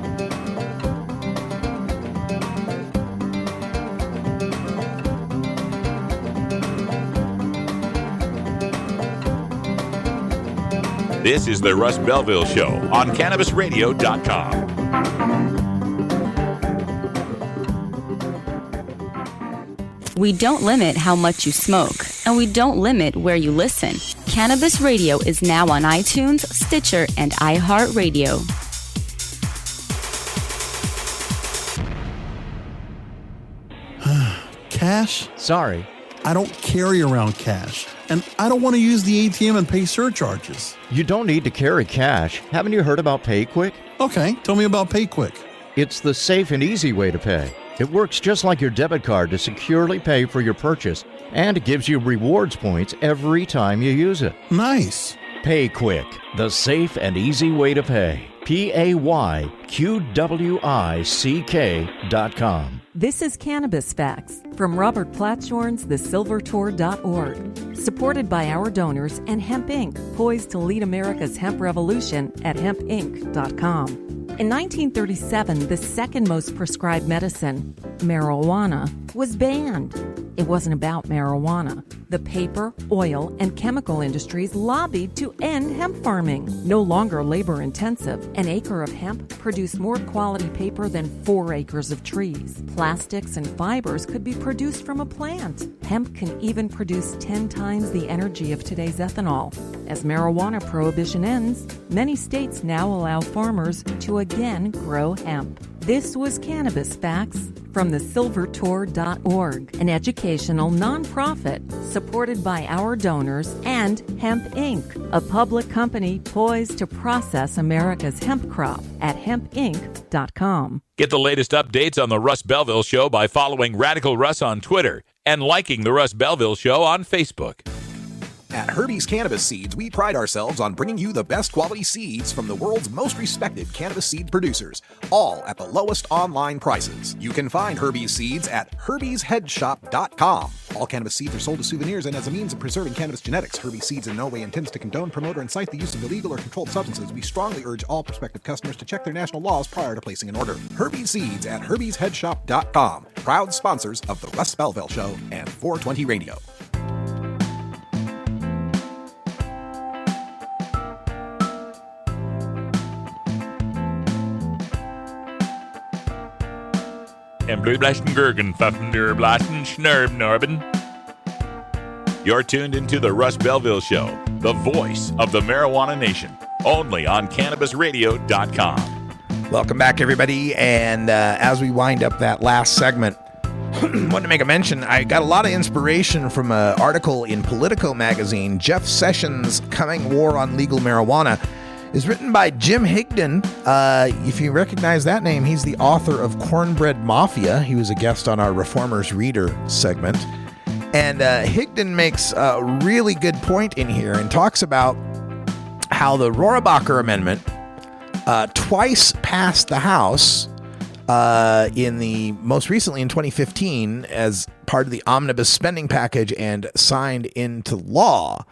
This is the Russ Belville Show on CannabisRadio.com. We don't limit how much you smoke, and we don't limit where you listen. Cannabis Radio is now on iTunes, Stitcher, and iHeartRadio. Cash? Sorry. I don't carry around cash, and I don't want to use the ATM and pay surcharges. You don't need to carry cash. Haven't you heard about PayQuick? Okay, tell me about PayQuick. It's the safe and easy way to pay. It works just like your debit card to securely pay for your purchase, and it gives you rewards points every time you use it. Nice. PayQuick, the safe and easy way to pay. PayQuick.com. This is Cannabis Facts from Robert Platshorn's thesilvertour.org, supported by our donors and Hemp Inc., poised to lead America's hemp revolution at hempinc.com. In 1937, the second most prescribed medicine, marijuana, was banned. It wasn't about marijuana. The paper, oil, and chemical industries lobbied to end hemp farming. No longer labor intensive, an acre of hemp produced more quality paper than 4 acres of trees. Plastics and fibers could be produced from a plant. Hemp can even produce 10 times the energy of today's ethanol. As marijuana prohibition ends, many states now allow farmers to again grow hemp. This was Cannabis Facts from thesilvertour.org, an educational nonprofit supported by our donors and Hemp Inc., a public company poised to process America's hemp crop at hempinc.com. Get the latest updates on the Russ Belville Show by following Radical Russ on Twitter and liking the Russ Belville Show on Facebook. At Herbie's Cannabis Seeds, we pride ourselves on bringing you the best quality seeds from the world's most respected cannabis seed producers, all at the lowest online prices. You can find Herbie's Seeds at herbiesheadshop.com. All cannabis seeds are sold as souvenirs and as a means of preserving cannabis genetics. Herbie's Seeds in no way intends to condone, promote, or incite the use of illegal or controlled substances. We strongly urge all prospective customers to check their national laws prior to placing an order. Herbie's Seeds at herbiesheadshop.com. Proud sponsors of The Russ Belville Show and 420 Radio. And blue blasten Gergen, Pfaffen der Blasten, Schnurb Norben. You're tuned into the Russ Belville Show, the voice of the marijuana nation, only on CannabisRadio.com. Welcome back, everybody. And as we wind up that last segment, wanted to make a mention. I got a lot of inspiration from an article in Politico magazine. Jeff Sessions' Coming War on Legal Marijuana is written by Jim Higdon. If you recognize that name, he's the author of Cornbread Mafia. He was a guest on our Reformers Reader segment. And Higdon makes a really good point in here and talks about how the Rohrabacher Amendment twice passed the House most recently in 2015 as part of the omnibus spending package and signed into law.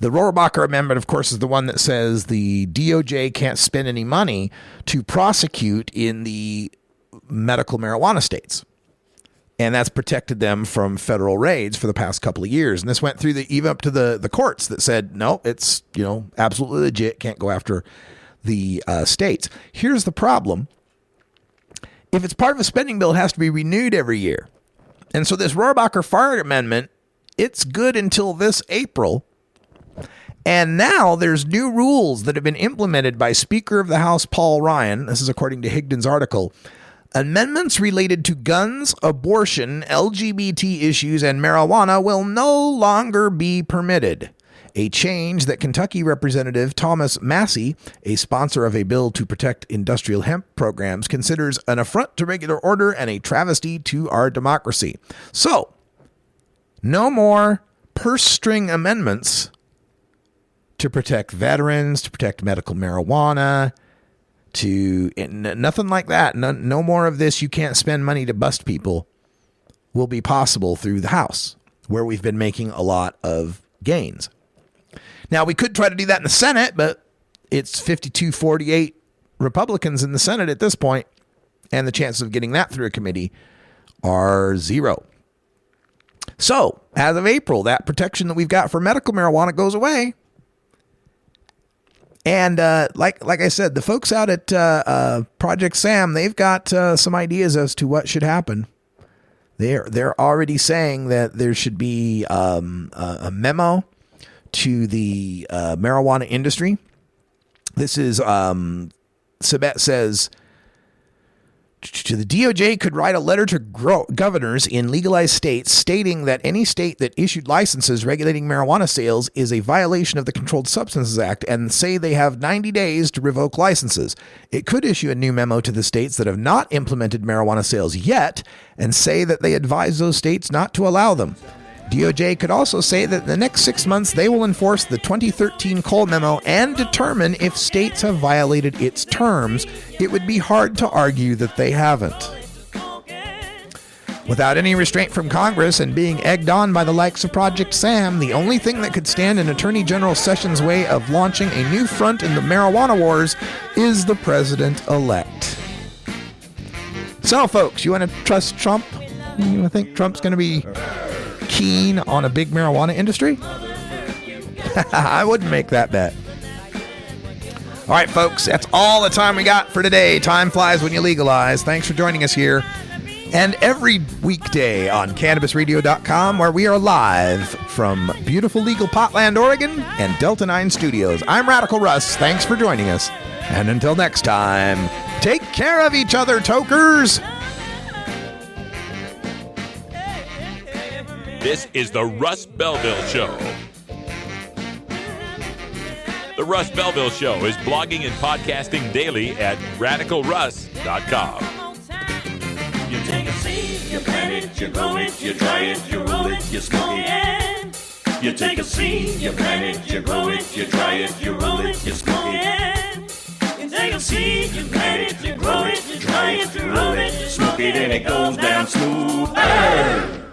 The Rohrabacher Amendment, of course, is the one that says the DOJ can't spend any money to prosecute in the medical marijuana states. And that's protected them from federal raids for the past couple of years. And this went through even up to the courts that said, no, it's, absolutely legit. Can't go after the states. Here's the problem. If it's part of a spending bill, it has to be renewed every year. And so this Rohrabacher Amendment, it's good until this April. And now there's new rules that have been implemented by Speaker of the House Paul Ryan. This is according to Higdon's article. Amendments related to guns, abortion, LGBT issues, and marijuana will no longer be permitted. A change that Kentucky Representative Thomas Massey, a sponsor of a bill to protect industrial hemp programs, considers an affront to regular order and a travesty to our democracy. So, no more purse string amendments to protect veterans, to protect medical marijuana, nothing like that. No more of this. You can't spend money to bust people will be possible through the House, where we've been making a lot of gains. Now, we could try to do that in the Senate, but it's 52-48 Republicans in the Senate at this point, and the chances of getting that through a committee are zero. So, as of April, that protection that we've got for medical marijuana goes away. And like I said, the folks out at Project Sam, they've got some ideas as to what should happen. They're already saying that there should be a memo to the marijuana industry. This is Sabet says, the DOJ could write a letter to governors in legalized states stating that any state that issued licenses regulating marijuana sales is a violation of the Controlled Substances Act and say they have 90 days to revoke licenses. It could issue a new memo to the states that have not implemented marijuana sales yet and say that they advise those states not to allow them. DOJ could also say that in the next 6 months they will enforce the 2013 Cole Memo and determine if states have violated its terms. It would be hard to argue that they haven't. Without any restraint from Congress and being egged on by the likes of Project Sam, the only thing that could stand in Attorney General Sessions' way of launching a new front in the marijuana wars is the president-elect. So, folks, you want to trust Trump? You want to think Trump's going to be keen on a big marijuana industry? I wouldn't make that bet. All right, folks, that's all the time we got for today. Time flies when you legalize. Thanks for joining us here. And every weekday on CannabisRadio.com, where we are live from beautiful legal Potland, Oregon, and Delta 9 Studios. I'm Radical Russ. Thanks for joining us. And until next time, take care of each other, tokers. This is the Russ Belville Show. The Russ Belville Show is blogging and podcasting daily at RadicalRuss.com. You take a seed, you plant it, you grow it, you dry it, you roll it, you smoke it. You take a seed, you plant it, you grow it, you dry it, you roll it, you smoke it. You take a seed, you plant it, you grow it, you dry it, you roll it, you smoke it, and it goes down smooth. Hey!